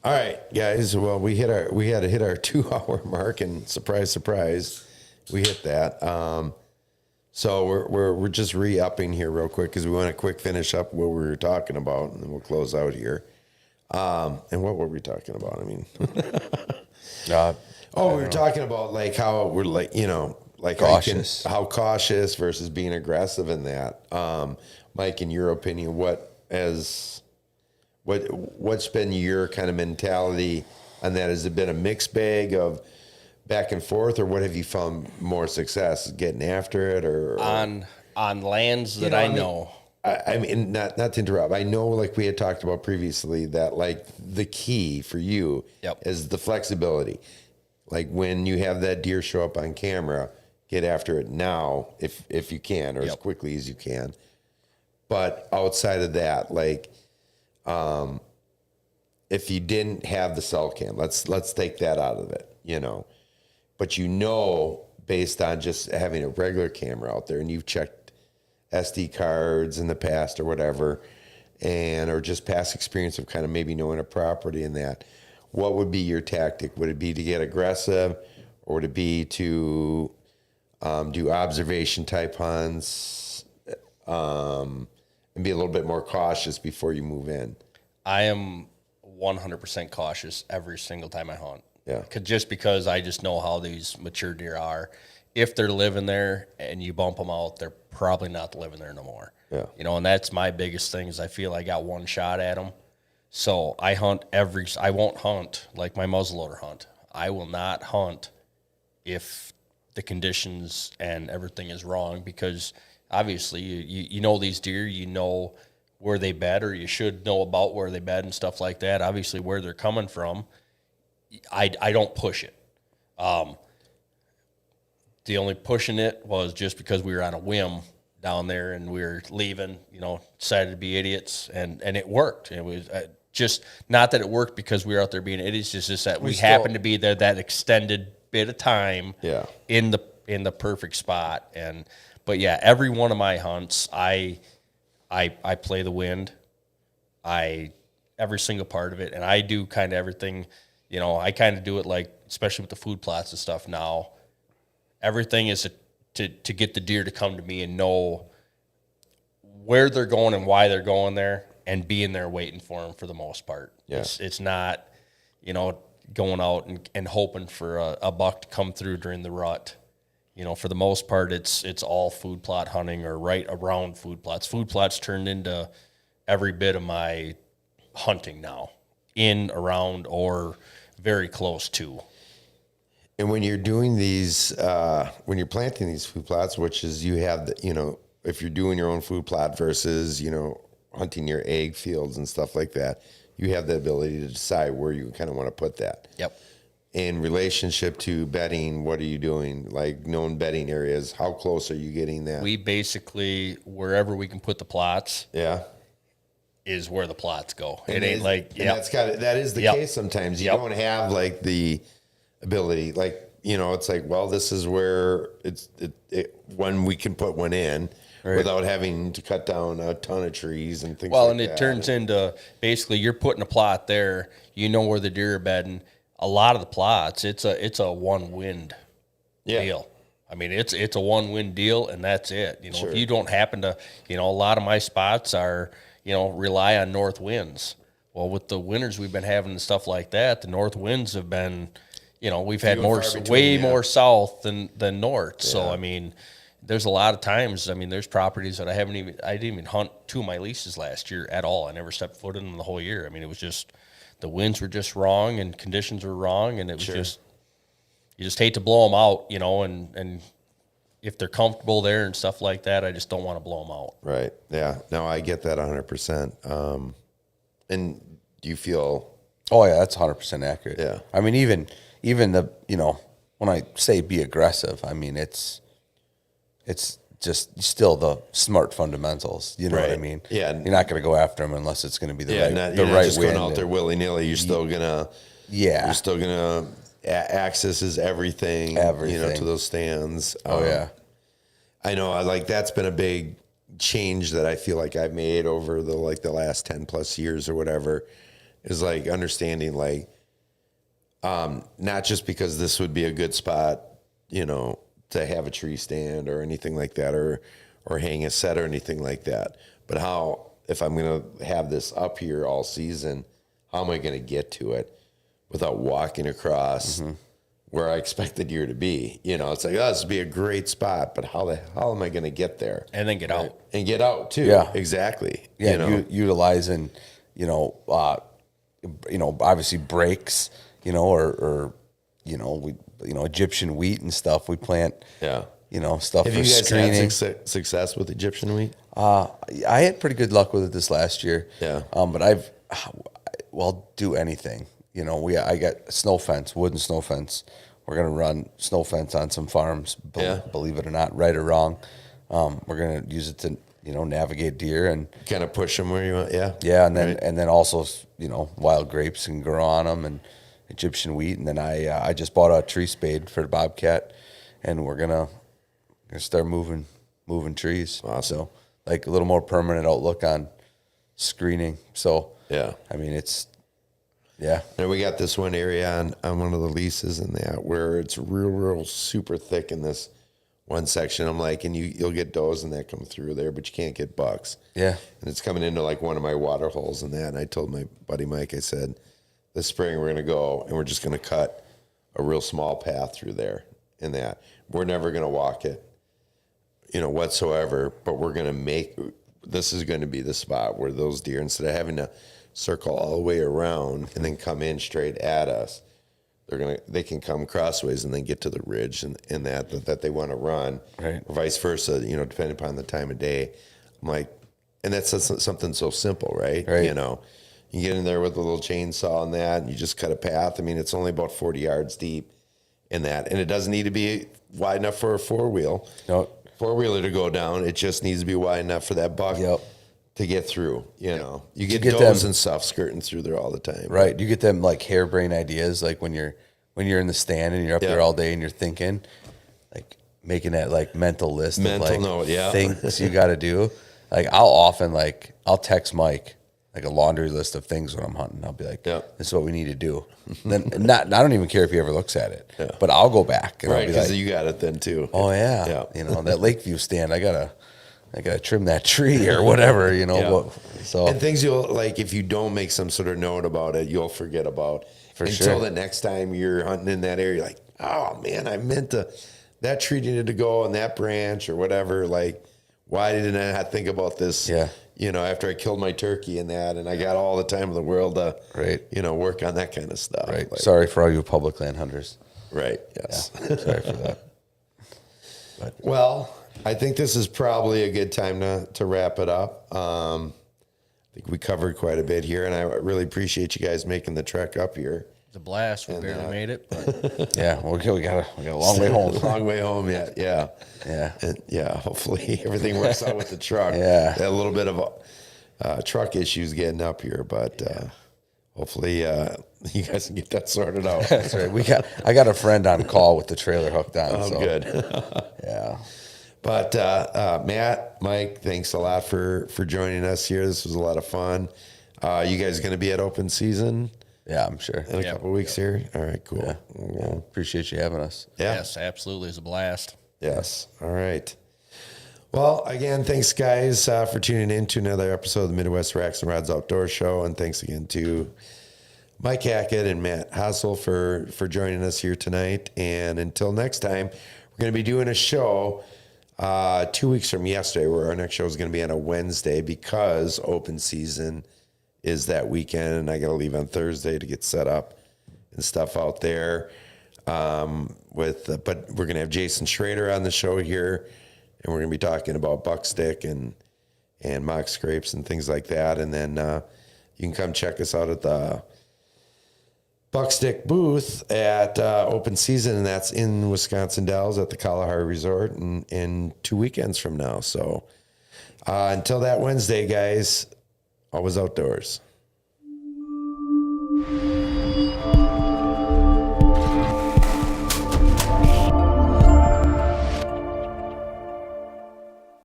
All right, guys. Well, we had to hit our 2 hour mark, and surprise, surprise, we hit that. So we're just re-upping here real quick because we want to quick finish up what we were talking about, and then we'll close out here. And what were we talking about? I mean, we were talking about like how we're like, like Cautious. how cautious versus being aggressive in that. Mike, in your opinion, what's been your kind of mentality on that? Has it been a mixed bag of back and forth, or what have you found more success getting after it, or on lands that I know? I mean, not to interrupt. I know, like we had talked about previously, that like the key for you is the flexibility. Like when you have that deer show up on camera, get after it now if you can, or as quickly as you can. But outside of that, like if you didn't have the cell cam, let's take that out of it, But based on just having a regular camera out there, and you've checked SD cards in the past or whatever, or just past experience of kind of maybe knowing a property in that, what would be your tactic? Would it be to get aggressive, or would it be to do observation type hunts and be a little bit more cautious before you move in? I am 100% cautious every single time I hunt. Yeah. Just because I just know how these mature deer are. If they're living there and you bump them out, they're probably not living there no more. Yeah. And that's my biggest thing is I feel I got one shot at them. So I won't hunt like my muzzleloader hunt. I will not hunt if the conditions and everything is wrong, because obviously you know these deer, where they bed, or you should know about where they bed and stuff like that. Obviously where they're coming from, I don't push it. The only pushing it was just because we were on a whim down there and we were leaving, decided to be idiots, and it worked. It was just not that it worked because we were out there being idiots, it's just that we happened to be there that extended bit of time in the perfect spot. But yeah, every one of my hunts, I play the wind, every single part of it, and I do kind of everything. I kind of do it like, especially with the food plots and stuff now. Everything is to get the deer to come to me and know where they're going and why they're going there, and being there waiting for them for the most part. Yeah. It's not, going out and hoping for a buck to come through during the rut. For the most part, it's all food plot hunting or right around food plots. Food plots turned into every bit of my hunting now, in, around, or very close to. And when you're doing these, when you're planting these food plots, which is you have, if you're doing your own food plot versus, hunting your egg fields and stuff like that, you have the ability to decide where you kind of want to put that. Yep. In relationship to bedding, what are you doing? Like known bedding areas, how close are you getting that? We basically, wherever we can put the plots, is where the plots go. It ain't like, that is the case sometimes. You don't have like the ability, like, it's like, well, this is where when we can put one in without having to cut down a ton of trees and things like that. Well, and it turns into basically you're putting a plot there, where the deer are bedding. A lot of the plots, it's a one wind deal. I mean, it's a one wind deal, and that's it. If you don't happen to, a lot of my spots are, rely on north winds. Well, with the winters we've been having and stuff like that, the north winds have been, we've had way more south than north. Yeah. So, I mean, there's a lot of times, there's properties that I didn't even hunt 2 of my leases last year at all. I never stepped foot in them the whole year. I mean, it was just, the winds were just wrong and conditions were wrong, and it was just, you just hate to blow them out, and if they're comfortable there and stuff like that, I just don't want to blow them out. Right. Yeah. No, I get that 100%. And do you feel? Oh yeah, that's 100% accurate. Yeah. I mean, even the, when I say be aggressive, I mean, it's just still the smart fundamentals. You know what I mean? Yeah. You're not going to go after them unless it's going to be the right you're not just wind. going out there willy nilly. You're still gonna. Yeah. You're still gonna access everything. To those stands. Oh yeah. I know. That's been a big change that I feel like I've made over the last 10 plus years or whatever. is like understanding like, not just because this would be a good spot, you know, to have a tree stand or anything like that, or hang a set or anything like that, but how, if I'm going to have this up here all season, how am I going to get to it without walking across where I expect the deer to be? You know, it's like, oh, this would be a great spot, but how the hell am I going to get there? And then get out. And get out too. Yeah. Exactly. Yeah, You know? utilizing, obviously breaks, or Egyptian wheat and stuff. We plant, Yeah. Stuff Have for you guys screening. had success with Egyptian wheat? I had pretty good luck with it this last year. Yeah. But I'll do anything. I got snow fence, wooden snow fence. We're gonna run snow fence on some farms. Believe it or not, right or wrong, we're gonna use it to navigate deer and Kind of push them where you want. Yeah. yeah, and then also wild grapes can grow on them and Egyptian wheat. And then I just bought a tree spade for the bobcat, and we're gonna start moving trees. Awesome. So like a little more permanent outlook on screening. So Yeah. I mean yeah. And we got this one area on one of the leases and that where it's real super thick in this one section. I'm like, and you'll get does and that come through there, but you can't get bucks. Yeah. And it's coming into like one of my water holes and that. And I told my buddy Mike, I said, this spring we're going to go and we're just going to cut a real small path through there and that. We're never going to walk it, whatsoever, but we're going to this is going to be the spot where those deer, instead of having to circle all the way around and then come in straight at us, they can come crossways and then get to the ridge and that they want to run, right? Or vice versa, depending upon the time of day. I'm like, and that's something so simple, right? Right. You get in there with a little chainsaw and that, and you just cut a path. I mean, it's only about 40 yards deep in that, and it doesn't need to be wide enough for a four-wheeler to go down. It just needs to be wide enough for that buck to get through. You get does and stuff skirting through there all the time. Right. You get them like harebrained ideas, like when you're in the stand and you're up there all day and you're thinking, like making that like mental list of like note, things you got to do. Like I'll text Mike like a laundry list of things when I'm hunting. I'll be like, this is what we need to do. Then I don't even care if he ever looks at it, but I'll go back and I'll be because like, you got it then too. oh yeah. That Lakeview stand, I gotta trim that tree or whatever, So and things you'll like, if you don't make some sort of note about it, you'll forget about until sure. the next time you're hunting in that area. You're like, oh man, I meant that tree needed to go on that branch or whatever. Like, why didn't I not think about this? Yeah. After I killed my turkey and that, and I got all the time in the world to, work on that kind of stuff. Right. Like, Sorry for all you public land hunters. Right. Yes. Yeah, sorry for that. But. Well, I think this is probably a good time to wrap it up. I think we covered quite a bit here, and I really appreciate you guys making the trek up here. It's a blast. We barely made it, but yeah, we got a long way home. Long way home yet. Yeah. Yeah. And hopefully everything works out with the truck. Yeah. A little bit of truck issues getting up here, but hopefully you guys can get that sorted out. That's right. I got a friend on call with the trailer hooked on. Oh, so. good. Yeah. But Matt, Mike, thanks a lot for joining us here. This was a lot of fun. You guys going to be at open season? Yeah, I'm sure. In a couple of weeks here? All right, cool. Yeah. Appreciate you having us. Yeah. yes, absolutely. It's a blast. Yes. All right. Well, again, thanks, guys, for tuning in to another episode of the Midwest Racks and Rods Outdoor Show. And thanks again to Mike Hackett and Matt Hassel for joining us here tonight. And until next time, we're going to be doing a show 2 weeks from yesterday, where our next show is going to be on a Wednesday because open season is that weekend, and I got to leave on Thursday to get set up and stuff out there. But we're going to have Jason Schrader on the show here, and we're going to be talking about buckstick and mock scrapes and things like that. And then you can come check us out at the buckstick booth at open season, and that's in Wisconsin Dells at the Kalahari Resort in 2 weekends from now. So until that Wednesday, guys, always outdoors.